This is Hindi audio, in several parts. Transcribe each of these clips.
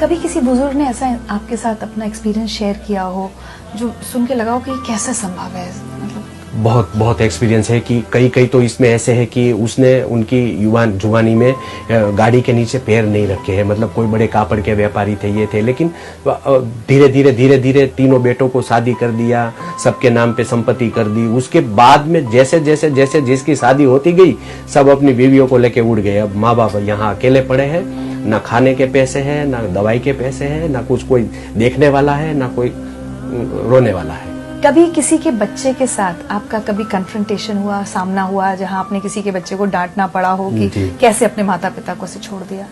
कभी किसी बुजुर्ग ने ऐसा आपके साथ अपना एक्सपीरियंस शेयर किया हो जो सुन के लगा हो कि कैसे संभव है? मतलब बहुत बहुत एक्सपीरियंस है कि कई तो इसमें ऐसे है कि उसने उनकी जुबानी में गाड़ी के नीचे पैर नहीं रखे हैं। मतलब कोई बड़े कापड़ के व्यापारी थे, ये थे, लेकिन धीरे धीरे तीनों बेटों को शादी कर दिया, सबके नाम पे संपत्ति कर दी। उसके बाद में जैसे जैसे जैसे जिसकी शादी होती गई, सब अपनी बीवियों को लेके उड़ गए। अब माँ बाप यहाँ अकेले पड़े हैं, ना खाने के पैसे हैं, ना दवाई के पैसे हैं, ना कुछ कोई देखने वाला है, ना कोई रोने वाला है। कभी किसी के बच्चे के साथ आपका कभी कन्फ्रंटेशन हुआ, सामना हुआ, जहां आपने किसी के बच्चे को डांटना पड़ा हो कि कैसे अपने माता पिता को से छोड़ दिया?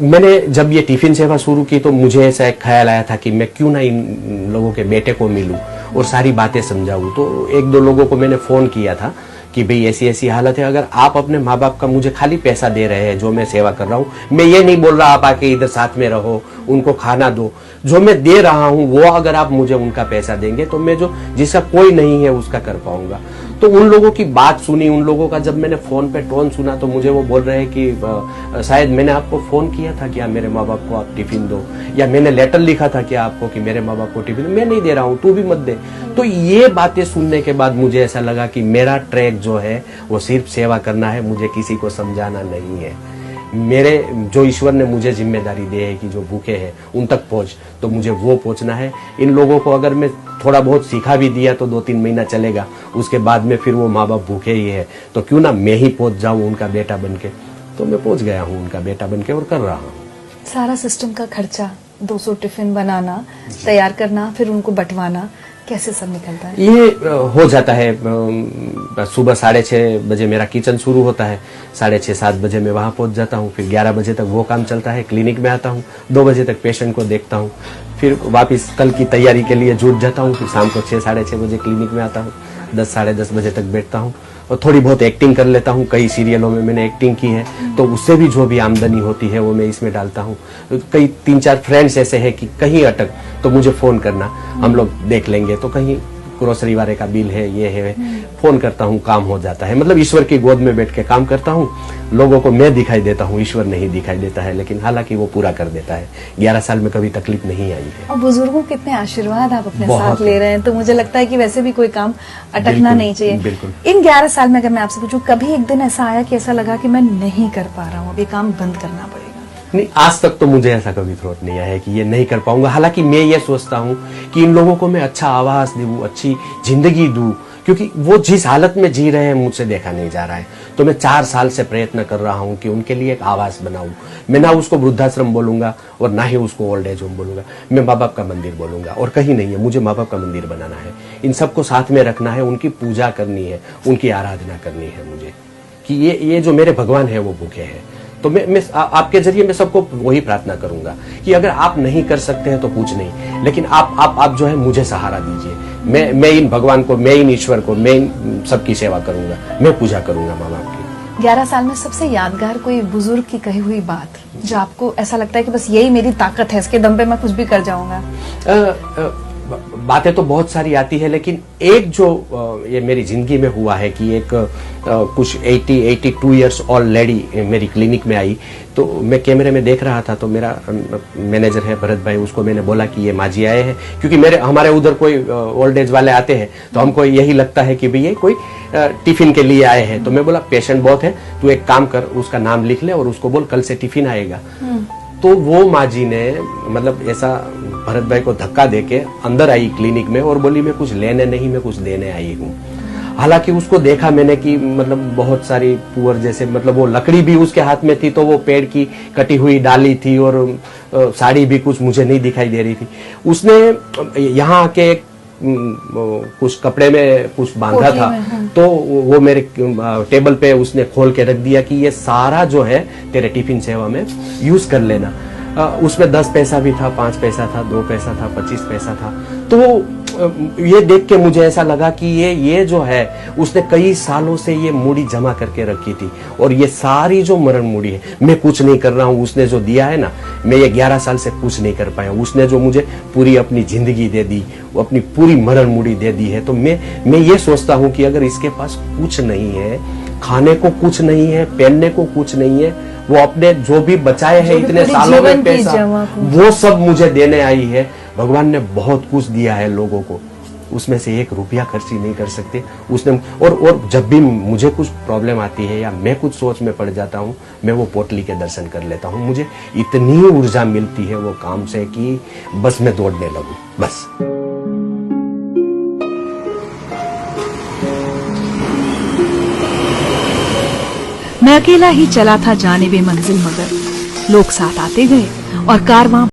मैंने जब ये टिफिन सेवा शुरू की तो मुझे ऐसा एक ख्याल आया था कि मैं क्यों ना इन लोगों के बेटे को मिलूं और सारी बातें समझाऊं। तो एक दो लोगों को मैंने फोन किया था कि भाई ऐसी ऐसी हालत है, अगर आप अपने माँ बाप का मुझे खाली पैसा दे रहे हैं जो मैं सेवा कर रहा हूँ, मैं ये नहीं बोल रहा आप आके इधर साथ में रहो, उनको खाना दो, जो मैं दे रहा हूँ वो अगर आप मुझे उनका पैसा देंगे तो मैं जो जिसका कोई नहीं है उसका कर पाऊंगा। तो उन लोगों की बात सुनी, उन लोगों का जब मैंने फोन पे टोन सुना तो मुझे वो बोल रहे हैं कि शायद मैंने आपको फोन किया था कि मेरे माँ बाप को आप टिफिन दो, या मैंने लेटर लिखा था कि आपको कि मेरे माँ बाप को टिफिन दो, मैं नहीं दे रहा हूँ, तू भी मत दे। तो ये बातें सुनने के बाद मुझे ऐसा लगा कि मेरा ट्रैक जो है वो सिर्फ सेवा करना है, मुझे किसी को समझाना नहीं है। मेरे जो ईश्वर ने मुझे जिम्मेदारी दी है कि जो भूखे हैं उन तक पहुंच, तो मुझे वो पहुंचना है। इन लोगों को अगर मैं थोड़ा बहुत सिखा भी दिया तो 2-3 महीना चलेगा, उसके बाद में फिर वो माँ बाप भूखे ही है, तो क्यों ना मैं ही पहुंच जाऊं उनका बेटा बनके। तो मैं पहुंच गया हूं उनका बेटा बनके और कर रहा हूं। सारा सिस्टम का खर्चा, 200 टिफिन बनाना, तैयार करना, फिर उनको बंटवाना, कैसे सब निकलता है? ये हो जाता है। सुबह 6:30 बजे मेरा किचन शुरू होता है, 6:30-7 बजे मैं वहां पहुंच जाता हूं, फिर 11 बजे तक वो काम चलता है, क्लिनिक में आता हूं, 2 बजे तक पेशेंट को देखता हूं, फिर वापस कल की तैयारी के लिए जुट जाता हूं, फिर शाम को 6-6:30 बजे क्लिनिक में आता हूं, 10-10:30 बजे तक बैठता हूं और थोड़ी बहुत एक्टिंग कर लेता हूं। कई सीरियलों में मैंने एक्टिंग की है, तो उससे भी जो भी आमदनी होती है वो मैं इसमें डालता हूं। कई 3-4 फ्रेंड्स ऐसे हैं कि कहीं अटक तो मुझे फोन करना, हम लोग देख लेंगे। तो कहीं ग्रोसरी वाले का बिल है, ये है, फोन करता हूँ, काम हो जाता है। मतलब ईश्वर की गोद में बैठ के काम करता हूँ। लोगों को मैं दिखाई देता हूँ, ईश्वर नहीं दिखाई देता है, लेकिन हालांकि वो पूरा कर देता है। 11 साल में कभी तकलीफ नहीं आई है। और बुजुर्गों के इतने आशीर्वाद आप अपने साथ ले रहे हैं, तो मुझे लगता है कि वैसे भी कोई काम अटकना नहीं चाहिए। बिल्कुल। इन 11 साल में अगर मैं आपसे पूछूं, कभी एक दिन ऐसा आया कि ऐसा लगा कि मैं नहीं कर पा रहा हूँ, अब ये काम बंद करना पड़ेगा? नहीं, आज तक तो मुझे ऐसा कभी थॉट नहीं आया है कि ये नहीं कर पाऊंगा। हालांकि मैं ये सोचता हूँ कि इन लोगों को मैं अच्छा आवास दूं, अच्छी जिंदगी दूं, क्योंकि वो जिस हालत में जी रहे हैं मुझसे देखा नहीं जा रहा है। तो मैं 4 साल से प्रयत्न कर रहा हूँ कि उनके लिए एक आवास बनाऊं। मैं ना उसको वृद्धाश्रम बोलूंगा और ना ही उसको ओल्ड एज होम बोलूंगा, मैं माँ बाप का मंदिर बोलूंगा। और कहीं नहीं है, मुझे माँ बाप का मंदिर बनाना है, इन सबको साथ में रखना है, उनकी पूजा करनी है, उनकी आराधना करनी है मुझे, कि ये जो मेरे भगवान है वो भूखे हैं। तो मैं आपके जरिए मैं सबको वही प्रार्थना करूंगा कि अगर आप नहीं कर सकते हैं तो कुछ नहीं, लेकिन आप जो है मुझे सहारा दीजिए। मैं इन भगवान को, मैं इन ईश्वर को, मैं इन सबकी सेवा करूंगा, मैं पूजा करूंगा माँ बाप की। 11 साल में सबसे यादगार कोई बुजुर्ग की कही हुई बात जो आपको ऐसा लगता है कि बस यही मेरी ताकत है, इसके दम पे मैं कुछ भी कर जाऊंगा? बातें तो बहुत सारी आती है, लेकिन एक जो ये मेरी जिंदगी में हुआ है कि एक कुछ 82 इयर्स ओल्ड लेडी मेरी क्लिनिक में आई। तो मैं कैमरे में देख रहा था, तो मेरा मैनेजर है भरत भाई, उसको मैंने बोला कि ये माँ जी आए हैं, क्योंकि हमारे उधर कोई ओल्ड एज वाले आते हैं तो हमको यही लगता है कि भाई ये कोई टिफिन के लिए आए हैं। तो मैं बोला पेशेंट बहुत है, तू एक काम कर, उसका नाम लिख ले और उसको बोल कल से टिफिन आएगा। तो वो माँ जी ने मतलब ऐसा भरत भाई को धक्का देके अंदर आई क्लिनिक में और बोली मैं कुछ लेने नहीं, मैं कुछ देने आई हूँ। हालांकि उसको देखा मैंने कि मतलब बहुत सारी पुअर जैसे, मतलब वो लकड़ी भी उसके हाथ में थी, तो वो पेड़ की कटी हुई डाली थी और साड़ी भी कुछ मुझे नहीं दिखाई दे रही थी। उसने यहाँ आके कुछ कपड़े में कुछ बांधा था, तो वो मेरे टेबल पे उसने खोल के रख दिया कि ये सारा जो है तेरे टिफिन सेवा में यूज कर लेना। उसमें 10 पैसा भी था, 5 पैसा था, 2 पैसा था, 25 पैसा था। तो ये देख के मुझे ऐसा लगा कि ये जो है उसने कई सालों से ये मूड़ी जमा करके रखी थी, और ये सारी जो मरण मूड़ी है मैं कुछ नहीं कर रहा हूँ, उसने जो दिया है ना, मैं ये 11 साल से कुछ नहीं कर पाया। उसने जो मुझे पूरी अपनी जिंदगी दे दी, वो अपनी पूरी मरण मूड़ी दे दी है। तो मैं ये सोचता हूँ कि अगर इसके पास कुछ नहीं है, खाने को कुछ नहीं है, पहनने को कुछ नहीं है, वो अपने जो भी बचाए जो हैं भी इतने पूरी सालों में जीवन की पैसा, जमा पूंजी। वो सब मुझे देने आई है। भगवान ने बहुत कुछ दिया है लोगों को, उसमें से 1 रुपया खर्च ही नहीं कर सकते उसने। और जब भी मुझे कुछ प्रॉब्लम आती है या मैं कुछ सोच में पड़ जाता हूँ, मैं वो पोटली के दर्शन कर लेता हूँ। मुझे इतनी ऊर्जा मिलती है वो काम से कि बस मैं दौड़ने लगूं बस। मैं अकेला ही चला था जानिबे मंजिल, मगर लोग साथ आते गए और कारवां